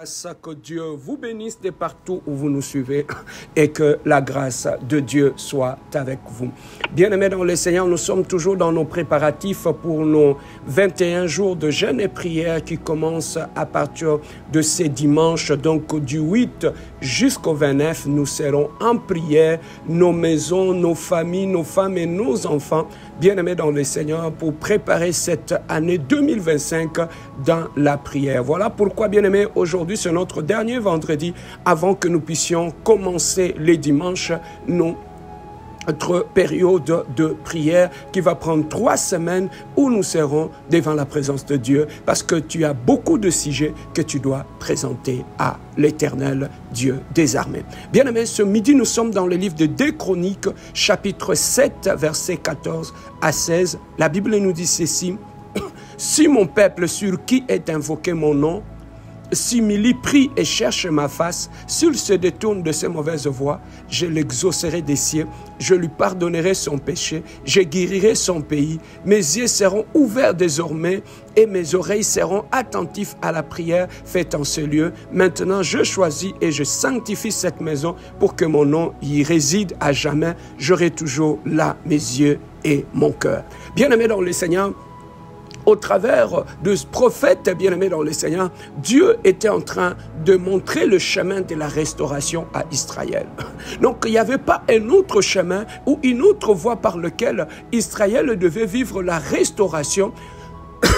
Que Dieu vous bénisse de partout où vous nous suivez et que la grâce de Dieu soit avec vous. Bien-aimés dans le Seigneur, nous sommes toujours dans nos préparatifs pour nos 21 jours de jeûne et prière qui commencent à partir de ces dimanches. Donc du 8 jusqu'au 29, nous serons en prière, nos maisons, nos familles, nos femmes et nos enfants, bien-aimés dans le Seigneur, pour préparer cette année 2025 dans la prière. Voilà pourquoi, bien-aimés, aujourd'hui, c'est notre dernier vendredi avant que nous puissions commencer les dimanches, notre période de prière qui va prendre 3 semaines où nous serons devant la présence de Dieu parce que tu as beaucoup de sujets que tu dois présenter à l'Éternel Dieu des armées. Bien-aimés, ce midi, nous sommes dans le livre de 2 Chroniques, chapitre 7, versets 14 à 16. La Bible nous dit ceci: « Si mon peuple sur qui est invoqué mon nom, s'humilie, prie et cherche ma face, s'il se détourne de ses mauvaises voies, je l'exaucerai des cieux, je lui pardonnerai son péché, je guérirai son pays. Mes yeux seront ouverts désormais et mes oreilles seront attentives à la prière faite en ce lieu. Maintenant, je choisis et je sanctifie cette maison pour que mon nom y réside à jamais. J'aurai toujours là mes yeux et mon cœur. » Bien-aimés dans le Seigneur, au travers de ce prophète bien-aimé dans le Seigneur, Dieu était en train de montrer le chemin de la restauration à Israël. Donc, il n'y avait pas un autre chemin ou une autre voie par laquelle Israël devait vivre la restauration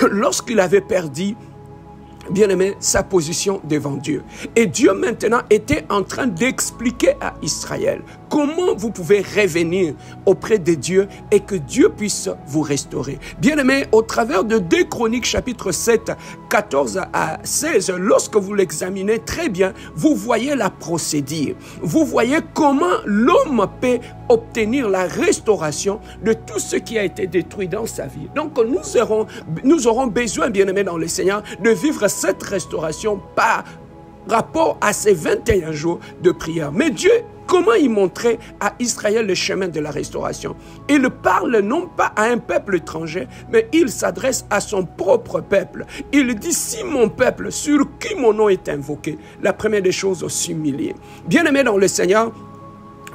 lorsqu'il avait perdu, bien-aimé, sa position devant Dieu. Et Dieu maintenant était en train d'expliquer à Israël comment vous pouvez revenir auprès de Dieu et que Dieu puisse vous restaurer. Bien-aimé, au travers de 2 Chroniques chapitre 7, 14 à 16, lorsque vous l'examinez très bien, vous voyez la procédure. Vous voyez comment l'homme peut obtenir la restauration de tout ce qui a été détruit dans sa vie. Donc nous aurons besoin, bien-aimé dans le Seigneur, de vivre cette restauration par rapport à ces 21 jours de prière. Mais Dieu, comment il montrait à Israël le chemin de la restauration? Il parle non pas à un peuple étranger, mais il s'adresse à son propre peuple. Il dit: si mon peuple, sur qui mon nom est invoqué, la première des choses, s'humilier. Bien-aimé dans le Seigneur,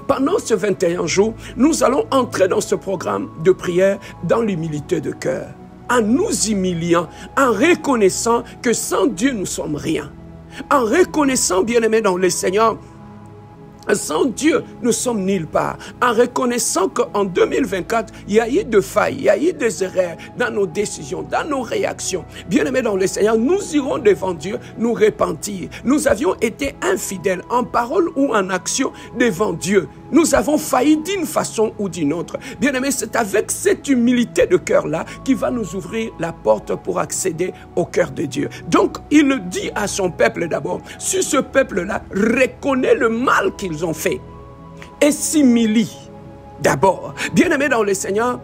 pendant ces 21 jours, nous allons entrer dans ce programme de prière dans l'humilité de cœur, en nous humiliant, en reconnaissant que sans Dieu, nous sommes rien. En reconnaissant, bien-aimé dans le Seigneur, sans Dieu, nous sommes nulle part. En reconnaissant qu'en 2024, il y a eu des failles, il y a eu des erreurs dans nos décisions, dans nos réactions. Bien-aimés dans le Seigneur, nous irons devant Dieu nous repentir. Nous avions été infidèles en parole ou en action devant Dieu. Nous avons failli d'une façon ou d'une autre. Bien-aimés, c'est avec cette humilité de cœur-là qui va nous ouvrir la porte pour accéder au cœur de Dieu. Donc, il dit à son peuple d'abord, si ce peuple-là reconnaît le mal qu'ils ont fait et s'humilie d'abord. Bien-aimés dans le Seigneur,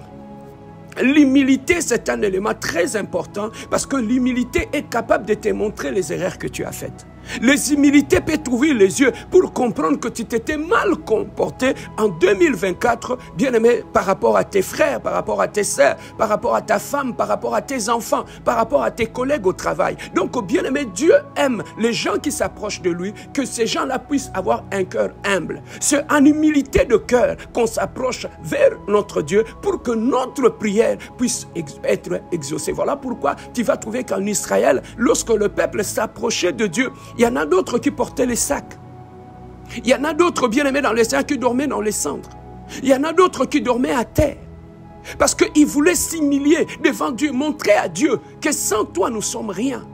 l'humilité, c'est un élément très important parce que l'humilité est capable de te montrer les erreurs que tu as faites. L'humilité peut t'ouvrir les yeux pour comprendre que tu t'étais mal comporté en 2024, bien-aimé, par rapport à tes frères, par rapport à tes sœurs, par rapport à ta femme, par rapport à tes enfants, par rapport à tes collègues au travail. Donc, bien-aimé, Dieu aime les gens qui s'approchent de lui, que ces gens-là puissent avoir un cœur humble. C'est en humilité de cœur qu'on s'approche vers notre Dieu pour que notre prière puisse être exaucée. Voilà pourquoi tu vas trouver qu'en Israël, lorsque le peuple s'approchait de Dieu, il y en a d'autres qui portaient les sacs. Il y en a d'autres, bien-aimés dans les sacs, qui dormaient dans les cendres. Il y en a d'autres qui dormaient à terre. Parce qu'ils voulaient s'humilier devant Dieu, montrer à Dieu que sans toi, nous sommes rien.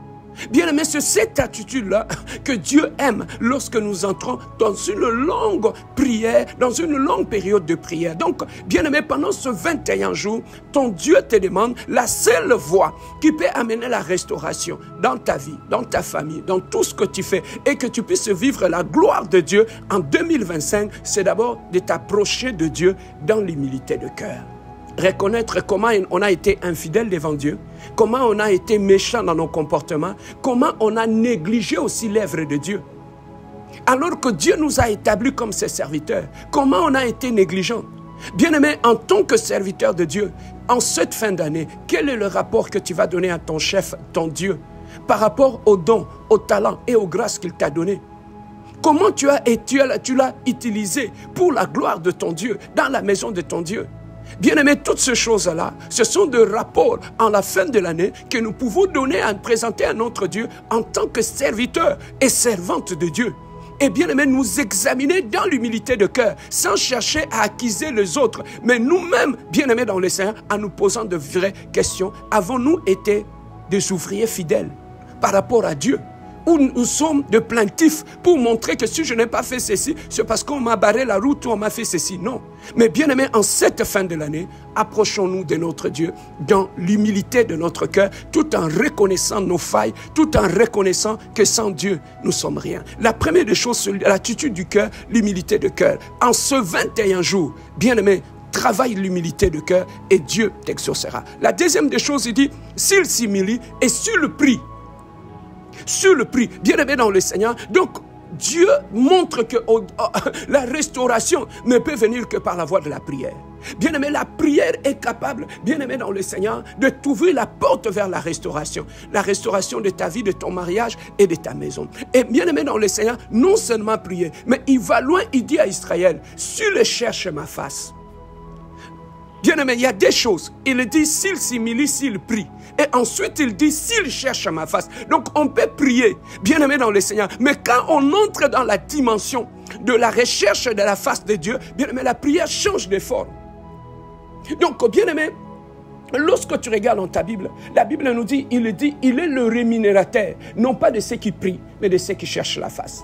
Bien-aimé, c'est cette attitude-là que Dieu aime lorsque nous entrons dans une longue prière, dans une longue période de prière. Donc, bien-aimé, pendant ce 21 jours, ton Dieu te demande la seule voie qui peut amener la restauration dans ta vie, dans ta famille, dans tout ce que tu fais et que tu puisses vivre la gloire de Dieu en 2025, c'est d'abord de t'approcher de Dieu dans l'humilité de cœur. Reconnaître comment on a été infidèle devant Dieu, comment on a été méchant dans nos comportements, comment on a négligé aussi l'œuvre de Dieu. Alors que Dieu nous a établis comme ses serviteurs, comment on a été négligent? Bien-aimé, en tant que serviteur de Dieu, en cette fin d'année, quel est le rapport que tu vas donner à ton chef, ton Dieu? par rapport aux dons, aux talents et aux grâces qu'il t'a donnés. Comment tu l'as utilisé pour la gloire de ton Dieu, dans la maison de ton Dieu. Bien-aimé, toutes ces choses-là, ce sont des rapports en la fin de l'année que nous pouvons donner à présenter à notre Dieu en tant que serviteurs et servantes de Dieu. Et bien aimé, nous examiner dans l'humilité de cœur, sans chercher à accuser les autres, mais nous-mêmes, bien aimés dans le Seigneur, en nous posant de vraies questions. Avons-nous été des ouvriers fidèles par rapport à Dieu? Ou nous sommes de plaintifs pour montrer que si je n'ai pas fait ceci, c'est parce qu'on m'a barré la route ou on m'a fait ceci. Non. Mais bien aimé, en cette fin de l'année, approchons-nous de notre Dieu dans l'humilité de notre cœur, tout en reconnaissant nos failles, tout en reconnaissant que sans Dieu, nous sommes rien. La première des choses, c'est l'attitude du cœur, l'humilité de cœur. En ce 21 jours, bien aimé, travaille l'humilité de cœur et Dieu t'exaucera. La deuxième des choses, il dit, s'il s'humilie et sur le prix, bien aimé dans le Seigneur. Donc, Dieu montre que la restauration ne peut venir que par la voie de la prière. Bien aimé, la prière est capable, bien aimé dans le Seigneur, de t'ouvrir la porte vers la restauration. La restauration de ta vie, de ton mariage et de ta maison. Et bien aimé dans le Seigneur, non seulement prier, mais il va loin, il dit à Israël, s'il cherche ma face. Bien aimé, il y a des choses. Il dit, s'il s'humilie, s'il prie. Et ensuite, il dit, s'il cherche ma face. Donc, on peut prier, bien aimé dans le Seigneur. Mais quand on entre dans la dimension de la recherche de la face de Dieu, bien aimé, la prière change de forme. Donc, bien aimé, lorsque tu regardes dans ta Bible, la Bible nous dit, il est le rémunérateur, non pas de ceux qui prient, mais de ceux qui cherchent la face.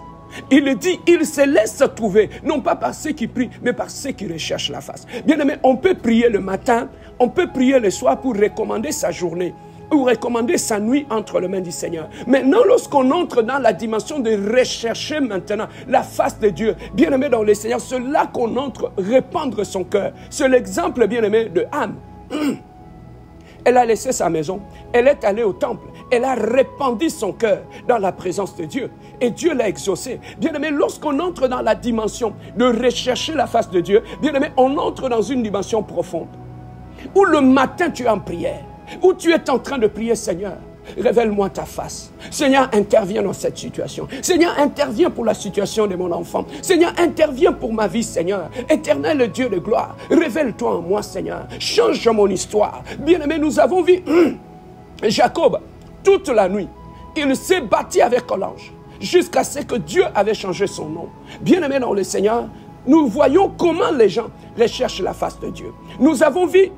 Il dit, il se laisse trouver, non pas par ceux qui prient, mais par ceux qui recherchent la face. Bien aimé, on peut prier le matin, on peut prier le soir pour recommander sa journée, ou recommander sa nuit entre les mains du Seigneur. Maintenant, lorsqu'on entre dans la dimension de rechercher maintenant la face de Dieu, bien aimé dans le Seigneur, c'est là qu'on entre répandre son cœur. C'est l'exemple, bien aimé, de Anne. Elle a laissé sa maison, elle est allée au temple, elle a répandu son cœur dans la présence de Dieu. Et Dieu l'a exaucé. Bien aimé, lorsqu'on entre dans la dimension de rechercher la face de Dieu, bien aimé, on entre dans une dimension profonde. Où le matin tu es en prière, où tu es en train de prier, Seigneur, révèle-moi ta face. Seigneur, interviens dans cette situation. Seigneur, interviens pour la situation de mon enfant. Seigneur, interviens pour ma vie, Seigneur. Éternel Dieu de gloire, révèle-toi en moi, Seigneur. Change mon histoire. Bien-aimé, nous avons vu Jacob toute la nuit. Il s'est battu avec l'ange jusqu'à ce que Dieu avait changé son nom. Bien-aimé dans le Seigneur, nous voyons comment les gens recherchent la face de Dieu. Nous avons vu,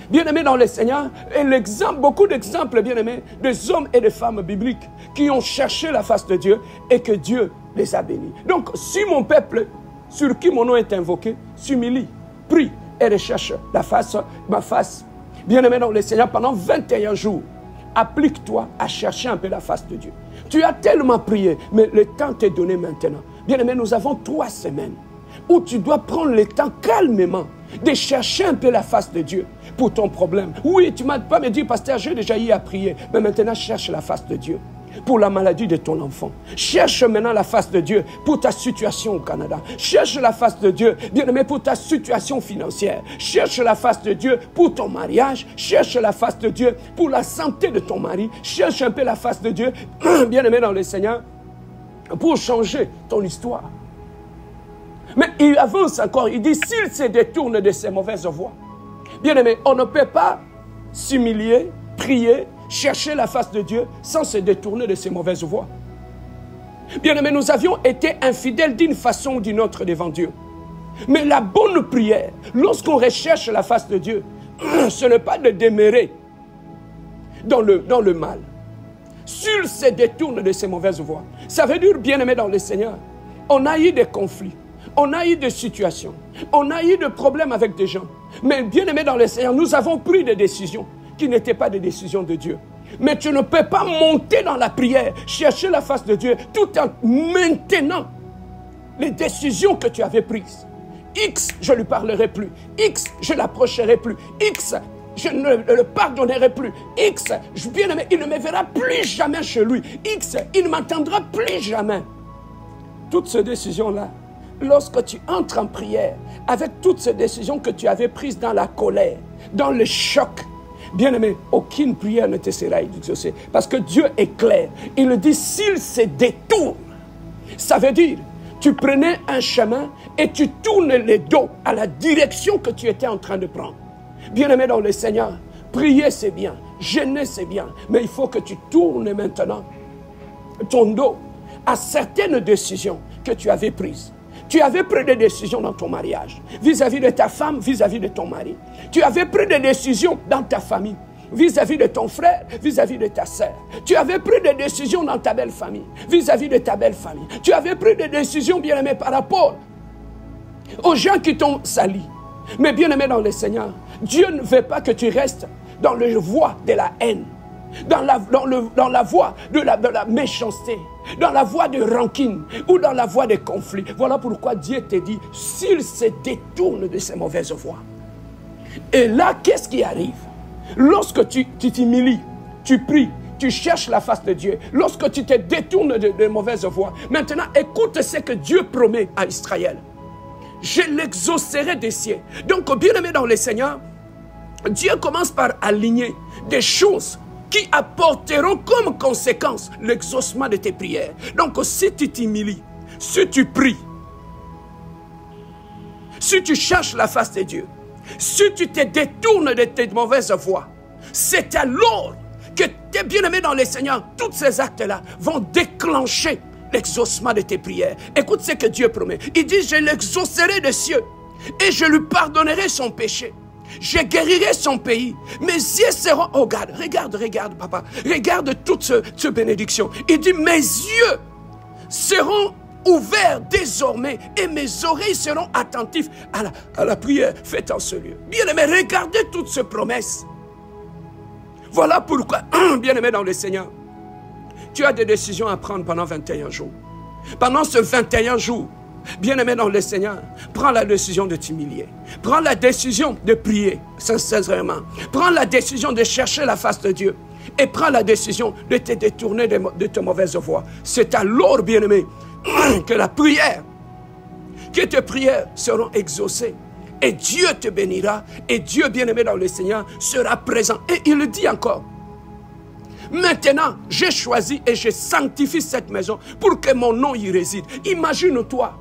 bien-aimés dans le Seigneur, et l'exemple, beaucoup d'exemples, bien-aimés, des hommes et des femmes bibliques qui ont cherché la face de Dieu et que Dieu les a bénis. Donc, si mon peuple, sur qui mon nom est invoqué, s'humilie, prie et recherche ma face, bien-aimé dans le Seigneur, pendant 21 jours, applique-toi à chercher un peu la face de Dieu. Tu as tellement prié, mais le temps t'est donné maintenant. Bien-aimé, nous avons 3 semaines où tu dois prendre le temps calmement de chercher un peu la face de Dieu pour ton problème. Oui, tu ne m'as pas me dit, pasteur, j'ai déjà eu à prier, mais maintenant cherche la face de Dieu pour la maladie de ton enfant. Cherche maintenant la face de Dieu pour ta situation au Canada. Cherche la face de Dieu, bien-aimé, pour ta situation financière. Cherche la face de Dieu pour ton mariage. Cherche la face de Dieu pour la santé de ton mari. Cherche un peu la face de Dieu, bien-aimé dans le Seigneur, pour changer ton histoire. Mais il avance encore, il dit, s'il se détourne de ses mauvaises voies. Bien-aimé, on ne peut pas s'humilier, prier, chercher la face de Dieu sans se détourner de ses mauvaises voies. Bien-aimé, nous avions été infidèles d'une façon ou d'une autre devant Dieu. Mais la bonne prière, lorsqu'on recherche la face de Dieu, ce n'est pas de demeurer dans le mal. S'il se détourne de ses mauvaises voies, ça veut dire, bien-aimé dans le Seigneur, on a eu des conflits. On a eu des situations, on a eu des problèmes avec des gens. Mais bien aimé dans le Seigneur, nous avons pris des décisions qui n'étaient pas des décisions de Dieu. Mais tu ne peux pas monter dans la prière, chercher la face de Dieu, tout en maintenant les décisions que tu avais prises. X, je ne lui parlerai plus. X, je ne l'approcherai plus. X, je ne le pardonnerai plus. X, bien aimé, il ne me verra plus jamais chez lui. X, il ne m'entendra plus jamais. Toutes ces décisions-là, lorsque tu entres en prière, avec toutes ces décisions que tu avais prises dans la colère, dans le choc, Bien-aimé, aucune prière ne te sera exaucée. Parce que Dieu est clair. Il dit, s'il se détourne, ça veut dire, tu prenais un chemin et tu tournes le dos à la direction que tu étais en train de prendre. Bien-aimé dans le Seigneur, prier c'est bien, jeûner c'est bien, mais il faut que tu tournes maintenant ton dos à certaines décisions que tu avais prises. Tu avais pris des décisions dans ton mariage, vis-à-vis de ta femme, vis-à-vis de ton mari. Tu avais pris des décisions dans ta famille, vis-à-vis de ton frère, vis-à-vis de ta sœur. Tu avais pris des décisions dans ta belle famille, vis-à-vis de ta belle famille. Tu avais pris des décisions, bien-aimé, par rapport aux gens qui t'ont sali. Mais bien-aimé dans le Seigneur, Dieu ne veut pas que tu restes dans la voie de la haine, dans la voie de la méchanceté, dans la voie de rancune ou dans la voie de conflit. Voilà pourquoi Dieu te dit, s'il se détourne de ces mauvaises voies. Et là, qu'est-ce qui arrive? Lorsque tu t'humilies, tu pries, tu cherches la face de Dieu, lorsque tu te détournes de mauvaises voies, maintenant écoute ce que Dieu promet à Israël. Je l'exaucerai des cieux. Donc, bien-aimé dans le Seigneur, Dieu commence par aligner des choses qui apporteront comme conséquence l'exaucement de tes prières. Donc, si tu t'humilies, si tu pries, si tu cherches la face de Dieu, si tu te détournes de tes mauvaises voies, c'est alors que tes bien-aimés dans le Seigneur, tous ces actes-là vont déclencher l'exaucement de tes prières. Écoute ce que Dieu promet. Il dit, je l'exaucerai des cieux et je lui pardonnerai son péché. Je guérirai son pays. Mes yeux seront... Oh, regarde, papa. Regarde toute cette bénédiction. Il dit, mes yeux seront ouverts désormais et mes oreilles seront attentives à la prière faite en ce lieu. Bien-aimé, regardez toutes ces promesses. Voilà pourquoi, bien-aimé dans le Seigneur, tu as des décisions à prendre pendant 21 jours. Pendant ce 21 jours, bien-aimé dans le Seigneur, prends la décision de t'humilier. Prends la décision de prier sincèrement. Prends la décision de chercher la face de Dieu. Et prends la décision de te détourner de tes mauvaises voies. C'est alors, bien-aimé, que la prière, que tes prières seront exaucées. Et Dieu te bénira. Et Dieu, bien-aimé dans le Seigneur, sera présent. Et il le dit encore. Maintenant, j'ai choisi et je sanctifie cette maison pour que mon nom y réside. Imagine-toi,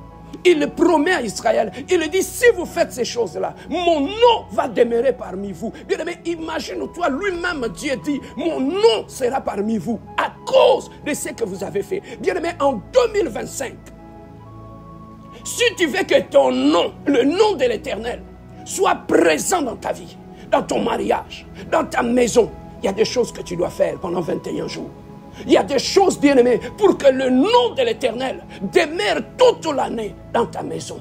il promet à Israël, il dit, si vous faites ces choses-là, mon nom va demeurer parmi vous. Bien-aimé, imagine-toi, lui-même, Dieu dit, mon nom sera parmi vous à cause de ce que vous avez fait. Bien-aimé, en 2025, si tu veux que ton nom, le nom de l'Éternel, soit présent dans ta vie, dans ton mariage, dans ta maison, il y a des choses que tu dois faire pendant 21 jours. Il y a des choses, bien-aimées, pour que le nom de l'Éternel demeure toute l'année dans ta maison.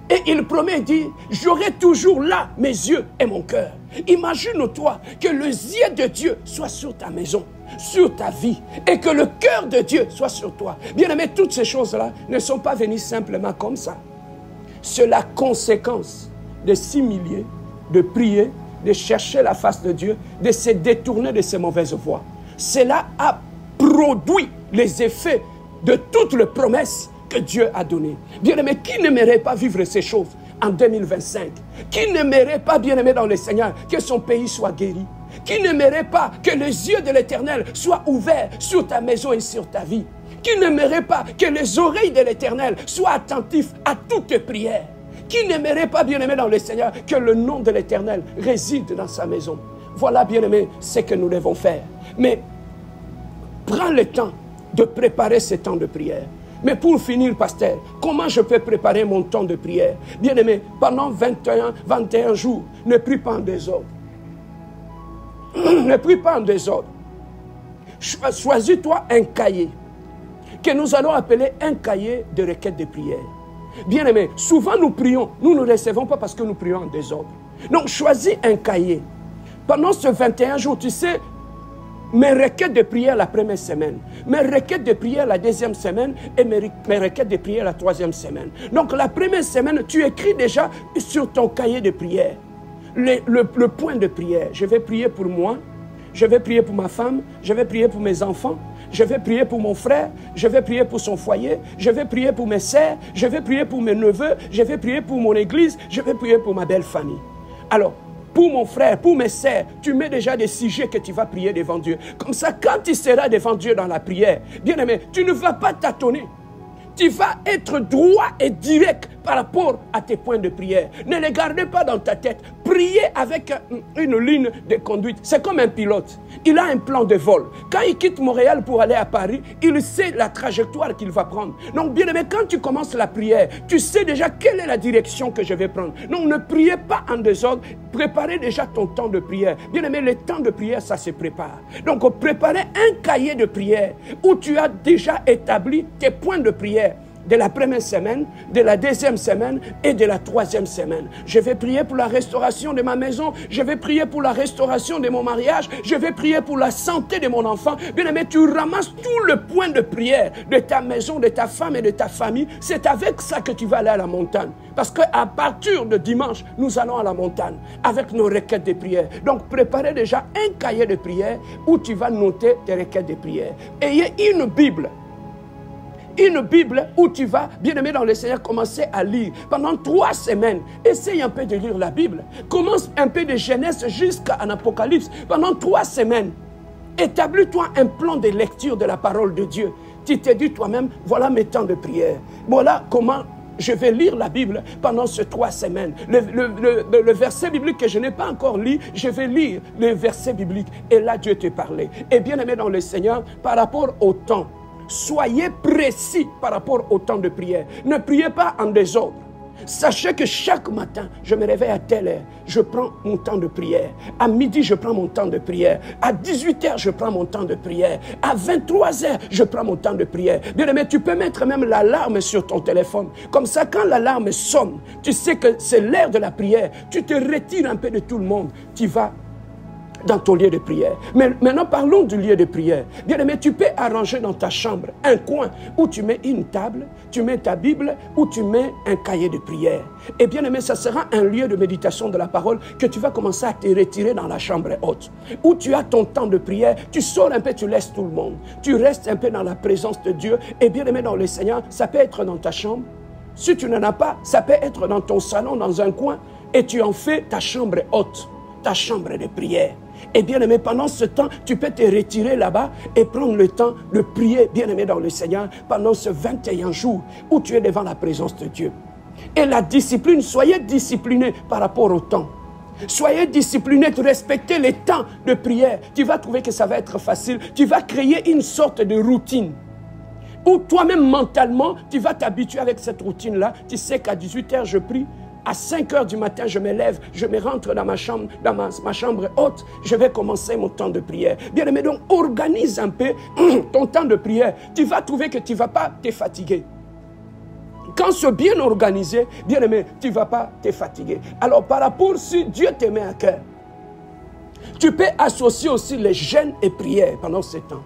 Et il promet, il dit, j'aurai toujours là mes yeux et mon cœur. Imagine-toi que les yeux de Dieu soient sur ta maison, sur ta vie, et que le cœur de Dieu soit sur toi. Bien-aimé, toutes ces choses-là ne sont pas venues simplement comme ça. C'est la conséquence de s'humilier, de prier, de chercher la face de Dieu, de se détourner de ses mauvaises voies. Cela a produit les effets de toutes les promesses que Dieu a données. Bien-aimé, qui n'aimerait pas vivre ces choses en 2025? Qui n'aimerait pas, bien-aimé dans le Seigneur, que son pays soit guéri? Qui n'aimerait pas que les yeux de l'Éternel soient ouverts sur ta maison et sur ta vie? Qui n'aimerait pas que les oreilles de l'Éternel soient attentives à toutes tes prières? Qui n'aimerait pas, bien-aimé dans le Seigneur, que le nom de l'Éternel réside dans sa maison? Voilà, bien-aimé, ce que nous devons faire. Mais prends le temps de préparer ce temps de prière. Mais pour finir, pasteur, comment je peux préparer mon temps de prière? Bien-aimé, pendant 21 jours, ne prie pas en désordre. Ne prie pas en désordre. Choisis-toi un cahier que nous allons appeler un cahier de requêtes de prière. Bien-aimé, souvent nous prions, nous ne recevons pas parce que nous prions en désordre. Donc choisis un cahier. Pendant ce 21 jours, tu sais, mes requêtes de prière la première semaine, mes requêtes de prière la deuxième semaine et mes requêtes de prière la troisième semaine. Donc la première semaine, tu écris déjà sur ton cahier de prière le point de prière. Je vais prier pour moi, je vais prier pour ma femme, je vais prier pour mes enfants, je vais prier pour mon frère, je vais prier pour son foyer, je vais prier pour mes sœurs, je vais prier pour mes neveux, je vais prier pour mon église, je vais prier pour ma belle famille. Alors, pour mon frère, pour mes sœurs, tu mets déjà des sujets que tu vas prier devant Dieu. Comme ça, quand tu seras devant Dieu dans la prière, bien-aimé, tu ne vas pas tâtonner. Tu vas être droit et direct par rapport à tes points de prière. Ne les gardez pas dans ta tête. Priez avec une ligne de conduite. C'est comme un pilote. Il a un plan de vol. Quand il quitte Montréal pour aller à Paris, il sait la trajectoire qu'il va prendre. Donc, bien aimé, quand tu commences la prière, tu sais déjà quelle est la direction que je vais prendre. Donc, ne priez pas en désordre. Préparez déjà ton temps de prière. Bien aimé, le temps de prière, ça se prépare. Donc, préparez un cahier de prière où tu as déjà établi tes points de prière. De la première semaine, de la deuxième semaine et de la troisième semaine. Je vais prier pour la restauration de ma maison. Je vais prier pour la restauration de mon mariage. Je vais prier pour la santé de mon enfant. Bien aimé, tu ramasses tout le point de prière de ta maison, de ta femme et de ta famille. C'est avec ça que tu vas aller à la montagne. Parce qu'à partir de dimanche, nous allons à la montagne avec nos requêtes de prière. Donc, préparez déjà un cahier de prière où tu vas noter tes requêtes de prière. Ayez une Bible. Une Bible où tu vas, bien aimé dans le Seigneur, commencer à lire. Pendant 3 semaines, essaye un peu de lire la Bible. Commence un peu de Genèse jusqu'à Apocalypse. Pendant 3 semaines, établis-toi un plan de lecture de la parole de Dieu. Tu te dis toi-même, voilà mes temps de prière. Voilà comment je vais lire la Bible pendant ces 3 semaines. Le verset biblique que je n'ai pas encore lu, je vais lire le verset biblique. Et là, Dieu te parlait. Et bien aimé dans le Seigneur, par rapport au temps, soyez précis par rapport au temps de prière. Ne priez pas en désordre. Sachez que chaque matin, je me réveille à telle heure, je prends mon temps de prière. À midi, je prends mon temps de prière. À 18h, je prends mon temps de prière. À 23h, je prends mon temps de prière. Bien aimé, tu peux mettre même l'alarme sur ton téléphone. Comme ça, quand l'alarme sonne, tu sais que c'est l'heure de la prière. Tu te retires un peu de tout le monde. Tu vas dans ton lieu de prière. Mais maintenant, parlons du lieu de prière. Bien aimé, tu peux arranger dans ta chambre un coin où tu mets une table, tu mets ta Bible, où tu mets un cahier de prière. Et bien aimé, ça sera un lieu de méditation de la parole que tu vas commencer à te retirer dans la chambre haute. Où tu as ton temps de prière, tu sors un peu, tu laisses tout le monde. Tu restes un peu dans la présence de Dieu. Et bien aimé dans le Seigneur, ça peut être dans ta chambre. Si tu n'en as pas, ça peut être dans ton salon, dans un coin. Et tu en fais ta chambre haute, ta chambre de prière. Et bien aimé, pendant ce temps, tu peux te retirer là-bas et prendre le temps de prier, bien aimé dans le Seigneur, pendant ce 21 jours où tu es devant la présence de Dieu. Et la discipline, soyez disciplinés par rapport au temps. Soyez disciplinés, respectez les temps de prière. Tu vas trouver que ça va être facile. Tu vas créer une sorte de routine. Où toi-même mentalement, tu vas t'habituer avec cette routine-là. Tu sais qu'à 18h, je prie. À 5 heures du matin, je me lève, je me rentre dans ma chambre haute, je vais commencer mon temps de prière. Bien aimé, donc organise un peu ton temps de prière. Tu vas trouver que tu ne vas pas te fatiguer. Quand c'est bien organisé, bien aimé, tu ne vas pas te fatiguer. Alors par rapport, si Dieu te met à cœur, tu peux associer aussi les jeûnes et prières pendant ce temps.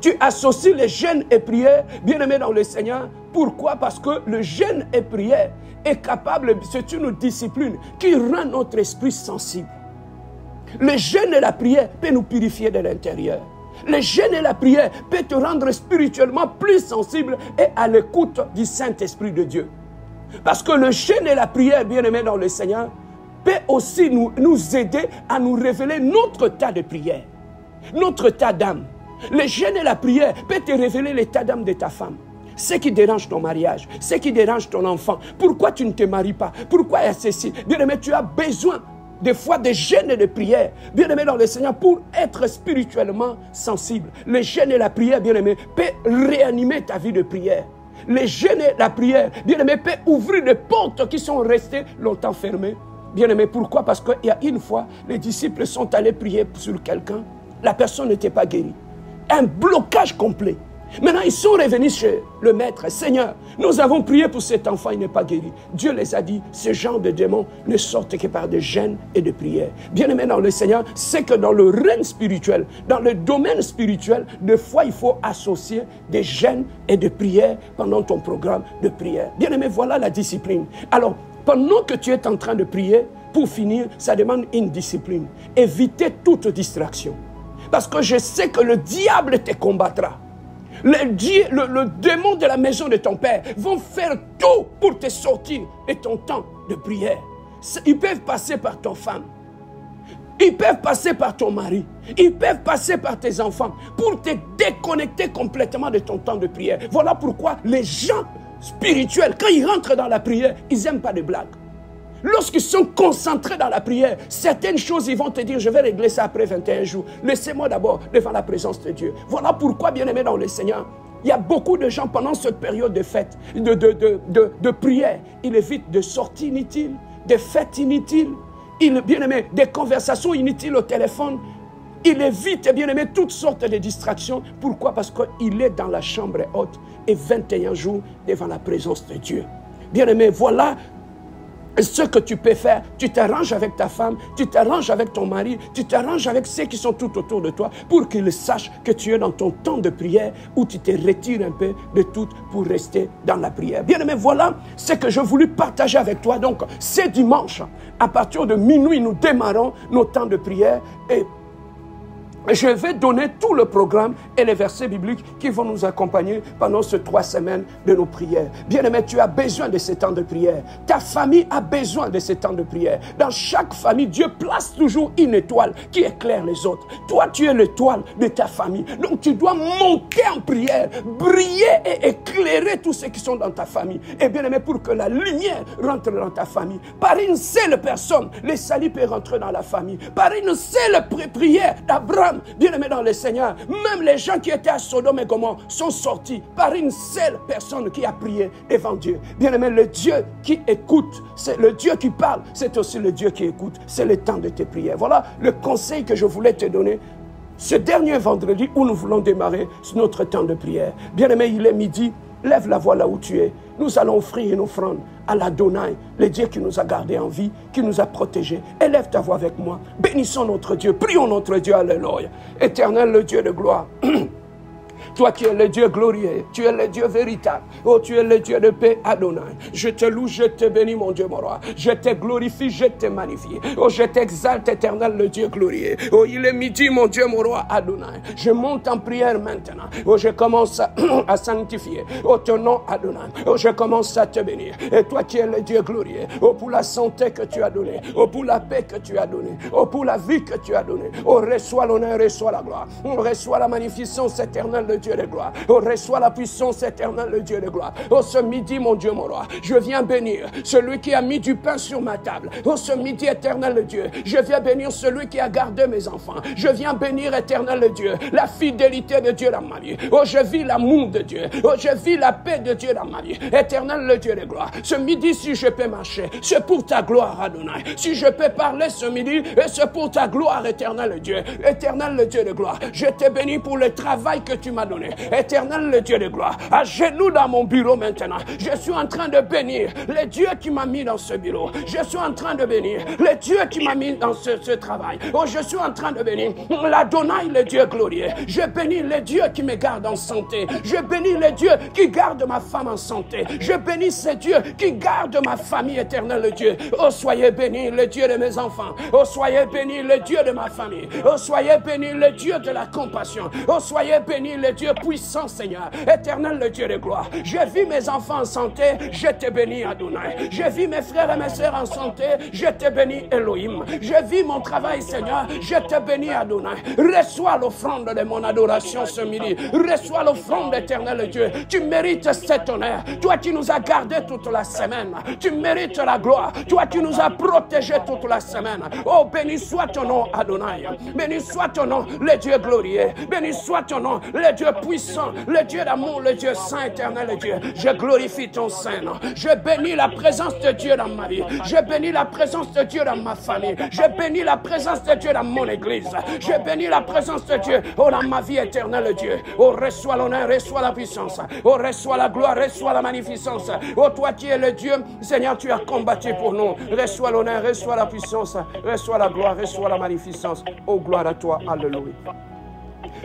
Tu associes les jeûnes et prières, bien aimé dans le Seigneur. Pourquoi? Parce que le jeûne et prière est capable, c'est une discipline qui rend notre esprit sensible. Le jeûne et la prière peut nous purifier de l'intérieur. Le jeûne et la prière peut te rendre spirituellement plus sensible et à l'écoute du Saint-Esprit de Dieu. Parce que le jeûne et la prière, bien aimé dans le Seigneur, peut aussi nous aider à nous révéler notre tas de prière, notre tas d'âme. Le jeûne et la prière peut te révéler l'état d'âme de ta femme. Ce qui dérange ton mariage, ce qui dérange ton enfant. Pourquoi tu ne te maries pas? Pourquoi il y a ceci? Bien aimé, tu as besoin des fois de jeûne et de prière, bien aimé dans le Seigneur, pour être spirituellement sensible. Le jeûne et la prière, bien aimé, peut réanimer ta vie de prière. Le jeûne et la prière, bien aimé, peut ouvrir des portes qui sont restées longtemps fermées. Bien aimé, pourquoi? Parce qu'il y a une fois, les disciples sont allés prier sur quelqu'un, la personne n'était pas guérie. Un blocage complet. Maintenant, ils sont revenus chez le maître. Seigneur, nous avons prié pour cet enfant, il n'est pas guéri. Dieu les a dit, ce genre de démons ne sortent que par des jeûnes et de prières. Bien-aimé dans le Seigneur, c'est que dans le règne spirituel, dans le domaine spirituel, des fois, il faut associer des jeûnes et de prières pendant ton programme de prière. Bien-aimé, voilà la discipline. Alors, pendant que tu es en train de prier, pour finir, ça demande une discipline. Évitez toute distraction. Parce que je sais que le diable te combattra. Le démon de la maison de ton père vont faire tout pour te sortir de ton temps de prière. Ils peuvent passer par ta femme. Ils peuvent passer par ton mari. Ils peuvent passer par tes enfants pour te déconnecter complètement de ton temps de prière. Voilà pourquoi les gens spirituels, quand ils rentrent dans la prière, ils n'aiment pas de blagues. Lorsqu'ils sont concentrés dans la prière, certaines choses, ils vont te dire, je vais régler ça après 21 jours. Laissez-moi d'abord devant la présence de Dieu. Voilà pourquoi, bien-aimés dans le Seigneur, il y a beaucoup de gens pendant cette période de fête, de prière, ils évitent de sorties inutiles, de fêtes inutiles, bien-aimés, des conversations inutiles au téléphone. Il évite, bien-aimé, toutes sortes de distractions. Pourquoi? Parce qu'il est dans la chambre haute et 21 jours devant la présence de Dieu. Bien-aimé, voilà ce que tu peux faire. Tu t'arranges avec ta femme, tu t'arranges avec ton mari, tu t'arranges avec ceux qui sont tout autour de toi pour qu'ils sachent que tu es dans ton temps de prière où tu te retires un peu de tout pour rester dans la prière. Bien-aimé, voilà ce que je voulais partager avec toi. Donc, c'est dimanche, à partir de minuit, nous démarrons nos temps de prière et je vais donner tout le programme et les versets bibliques qui vont nous accompagner pendant ces 3 semaines de nos prières. Bien-aimé, tu as besoin de ces temps de prière. Ta famille a besoin de ces temps de prière. Dans chaque famille, Dieu place toujours une étoile qui éclaire les autres. Toi, tu es l'étoile de ta famille. Donc, tu dois monter en prière, briller et éclairer tous ceux qui sont dans ta famille. Et bien-aimé, pour que la lumière rentre dans ta famille. Par une seule personne, le salut peut rentrer dans la famille. Par une seule prière d'Abraham, bien-aimé dans le Seigneur, même les gens qui étaient à Sodome et Gomorrhe sont sortis par une seule personne qui a prié devant Dieu. Bien-aimé, le Dieu qui écoute, c'est le Dieu qui parle, c'est aussi le Dieu qui écoute. C'est le temps de tes prières. Voilà le conseil que je voulais te donner ce dernier vendredi où nous voulons démarrer notre temps de prière. Bien-aimé, il est midi, lève la voix là où tu es. Nous allons offrir une offrande à l'Adonai, le Dieu qui nous a gardés en vie, qui nous a protégés. Élève ta voix avec moi. Bénissons notre Dieu. Prions notre Dieu. Alléluia. Éternel, le Dieu de gloire. Toi qui es le Dieu glorieux, tu es le Dieu véritable. Oh, tu es le Dieu de paix, Adonai. Je te loue, je te bénis, mon Dieu, mon roi. Je te glorifie, je te magnifie. Oh, je t'exalte, éternel, le Dieu glorieux. Oh, il est midi, mon Dieu, mon roi, Adonai. Je monte en prière maintenant. Oh, je commence à sanctifier. Oh, ton nom, Adonai. Oh, je commence à te bénir. Et toi qui es le Dieu glorieux. Oh, pour la santé que tu as donnée. Oh, pour la paix que tu as donnée. Oh, pour la vie que tu as donnée. Oh, reçois l'honneur, reçois la gloire. Oh, reçois la magnificence éternelle de Dieu de gloire. Oh, reçois la puissance éternelle, le Dieu de gloire. Oh, ce midi, mon Dieu, mon roi, je viens bénir celui qui a mis du pain sur ma table. Oh, ce midi, éternel, le Dieu, je viens bénir celui qui a gardé mes enfants. Je viens bénir, éternel, le Dieu, la fidélité de Dieu dans ma vie. Oh, je vis l'amour de Dieu. Oh, je vis la paix de Dieu dans ma vie. Éternel, le Dieu de gloire. Ce midi, si je peux marcher, c'est pour ta gloire, Adonai. Si je peux parler ce midi, c'est pour ta gloire, éternel, le Dieu. Éternel, le Dieu de gloire. Je te bénis pour le travail que tu m'as donné. Éternel, le Dieu de gloire, à genoux dans mon bureau maintenant, je suis en train de bénir le Dieu qui m'a mis dans ce bureau. Je suis en train de bénir le Dieu qui m'a mis dans ce travail. Oh, je suis en train de bénir l'Adonai, le Dieu glorieux. Je bénis le Dieu qui me garde en santé. Je bénis le Dieu qui garde ma femme en santé. Je bénis ce Dieu qui garde ma famille, éternel, le Dieu. Oh, soyez bénis le Dieu de mes enfants. Oh, soyez bénis le Dieu de ma famille. Oh, soyez bénis le Dieu de la compassion. Oh, soyez bénis le Dieu puissant, Seigneur, éternel, le Dieu de gloire. Je vis mes enfants en santé, je te bénis, Adonai. Je vis mes frères et mes sœurs en santé, je te bénis, Elohim. Je vis mon travail, Seigneur, je te bénis, Adonai. Reçois l'offrande de mon adoration ce midi. Reçois l'offrande, éternel Dieu. Tu mérites cet honneur. Toi qui nous as gardés toute la semaine, tu mérites la gloire. Toi qui nous as protégés toute la semaine. Oh, béni soit ton nom, Adonai. Béni soit ton nom, le Dieu glorieux. Béni soit ton nom, le Dieu puissant, le Dieu d'amour, le Dieu saint, éternel, le Dieu. Je glorifie ton saint nom. Je bénis la présence de Dieu dans ma vie. Je bénis la présence de Dieu dans ma famille. Je bénis la présence de Dieu dans mon église. Je bénis la présence de Dieu, oh, dans ma vie, éternelle, Dieu. Oh, reçois l'honneur, reçois la puissance. Oh, reçois la gloire, reçois la magnificence. Oh, toi qui es le Dieu, Seigneur, tu as combattu pour nous. Reçois l'honneur, reçois la puissance. Reçois la gloire, reçois la magnificence. Oh, gloire à toi. Alléluia.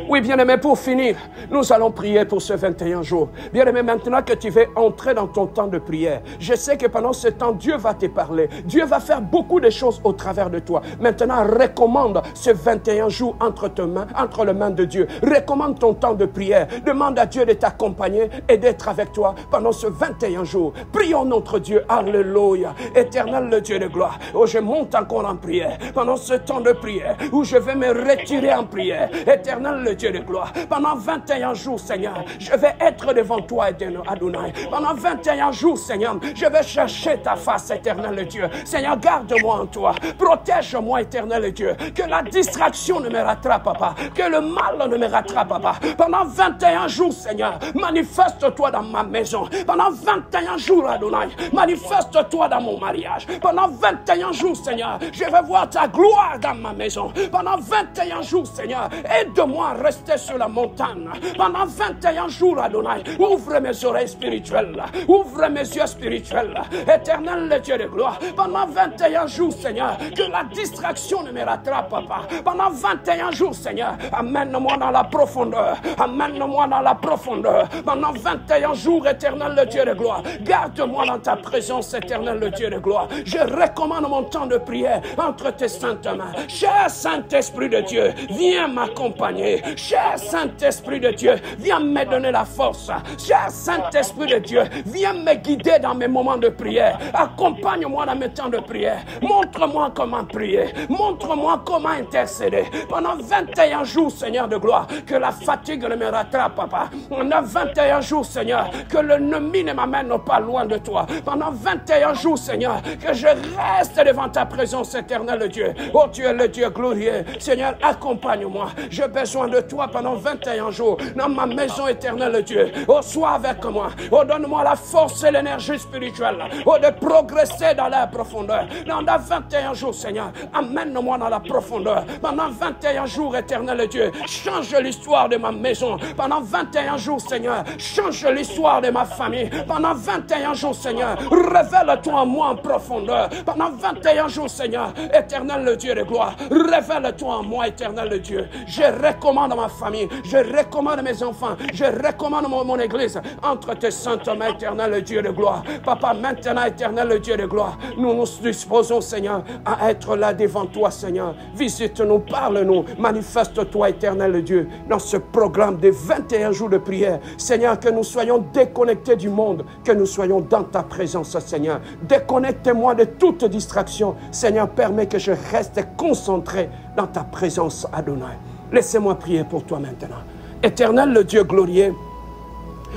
Oui, bien-aimé, pour finir, nous allons prier pour ce 21 jours. Bien-aimé, maintenant que tu veux entrer dans ton temps de prière, je sais que pendant ce temps, Dieu va te parler. Dieu va faire beaucoup de choses au travers de toi. Maintenant, recommande ce 21 jours entre les mains de Dieu. Recommande ton temps de prière. Demande à Dieu de t'accompagner et d'être avec toi pendant ce 21 jours. Prions notre Dieu. Alléluia. Éternel, le Dieu de gloire. Oh, je monte encore en prière pendant ce temps de prière où je vais me retirer en prière. Éternel, le Dieu de gloire. Pendant 21 jours, Seigneur, je vais être devant toi, Adonai. Pendant 21 jours, Seigneur, je vais chercher ta face, éternel Dieu. Seigneur, garde-moi en toi. Protège-moi, éternel Dieu. Que la distraction ne me rattrape pas. Que le mal ne me rattrape pas. Pendant 21 jours, Seigneur, manifeste-toi dans ma maison. Pendant 21 jours, Adonai, manifeste-toi dans mon mariage. Pendant 21 jours, Seigneur, je vais voir ta gloire dans ma maison. Pendant 21 jours, Seigneur, aide-moi à rester sur la montagne. Pendant 21 jours, Adonai, ouvre mes oreilles spirituelles. Ouvre mes yeux spirituels. Éternel, le Dieu de gloire. Pendant 21 jours, Seigneur, que la distraction ne me rattrape pas. Pendant 21 jours, Seigneur, amène-moi dans la profondeur. Amène-moi dans la profondeur. Pendant 21 jours, éternel, le Dieu de gloire. Garde-moi dans ta présence, éternel, le Dieu de gloire. Je recommande mon temps de prière entre tes saintes mains. Cher Saint-Esprit de Dieu, viens m'accompagner. Cher Saint-Esprit de Dieu, viens me donner la force. Cher Saint-Esprit de Dieu, viens me guider dans mes moments de prière. Accompagne-moi dans mes temps de prière. Montre-moi comment prier. Montre-moi comment intercéder. Pendant 21 jours, Seigneur de gloire, que la fatigue ne me rattrape pas. Pendant 21 jours, Seigneur, que l'ennemi ne m'amène pas loin de toi. Pendant 21 jours, Seigneur, que je reste devant ta présence éternelle, Dieu. Oh Dieu, le Dieu glorieux. Seigneur, accompagne-moi. J'ai besoin de toi pendant 21 jours dans ma maison éternelle, Dieu. Oh, sois avec moi. Oh, donne-moi la force et l'énergie spirituelle. Oh, de progresser dans la profondeur. Pendant 21 jours, Seigneur, amène-moi dans la profondeur. Pendant 21 jours, éternel Dieu, change l'histoire de ma maison. Pendant 21 jours, Seigneur, change l'histoire de ma famille. Pendant 21 jours, Seigneur, révèle-toi en moi en profondeur. Pendant 21 jours, Seigneur, éternel le Dieu de gloire, révèle-toi en moi, éternel Dieu. Je recommande ma famille, je recommande mes enfants, je recommande mon église entre tes saintes mains, éternel Dieu de gloire. Papa, maintenant, éternel Dieu de gloire, nous nous disposons, Seigneur, à être là devant toi, Seigneur. Visite-nous, parle-nous, manifeste-toi, éternel Dieu, dans ce programme de 21 jours de prière. Seigneur, que nous soyons déconnectés du monde, que nous soyons dans ta présence, Seigneur. Déconnecte-moi de toute distraction. Seigneur, permets que je reste concentré dans ta présence, Adonai. Laissez-moi prier pour toi maintenant. Éternel, le Dieu glorieux,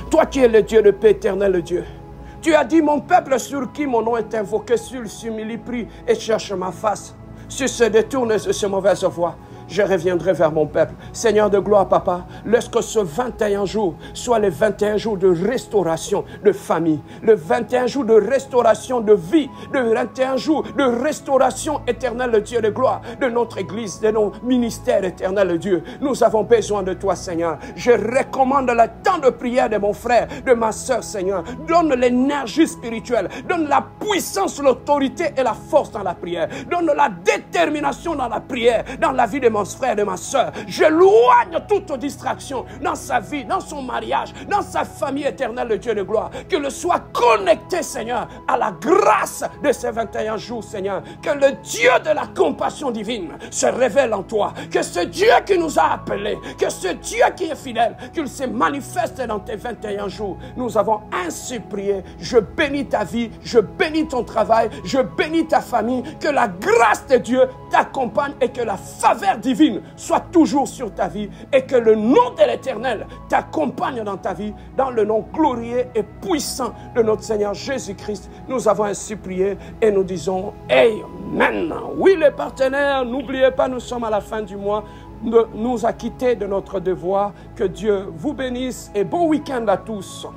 toi qui es le Dieu de paix, éternel le Dieu, tu as dit, mon peuple sur qui mon nom est invoqué, s'humilie, prie et cherche ma face. S'il se détourne de ces mauvaises voies, je reviendrai vers mon peuple. Seigneur de gloire, Papa, laisse que ce 21 jours soit les 21 jours de restauration de famille, le 21 jours de restauration de vie, le 21 jours de restauration éternelle, Dieu de gloire, de notre église, de nos ministères éternels, Dieu. Nous avons besoin de toi, Seigneur. Je recommande le temps de prière de mon frère, de ma soeur, Seigneur. Donne l'énergie spirituelle, donne la puissance, l'autorité et la force dans la prière. Donne la détermination dans la prière, dans la vie de mon frère, de ma soeur. Je loigne toute distraction dans sa vie, dans son mariage, dans sa famille éternelle, le Dieu de gloire. Qu'il soit connecté, Seigneur, à la grâce de ces 21 jours, Seigneur. Que le Dieu de la compassion divine se révèle en toi. Que ce Dieu qui nous a appelés, que ce Dieu qui est fidèle, qu'il se manifeste dans tes 21 jours. Nous avons ainsi prié. Je bénis ta vie, je bénis ton travail, je bénis ta famille. Que la grâce de Dieu t'accompagne et que la faveur divine soit toujours sur ta vie et que le nom de l'Éternel t'accompagne dans ta vie, dans le nom glorieux et puissant de notre Seigneur Jésus-Christ. Nous avons ainsi prié et nous disons Amen. Oui, les partenaires, n'oubliez pas, nous sommes à la fin du mois. Nous acquitter de notre devoir. Que Dieu vous bénisse et bon week-end à tous.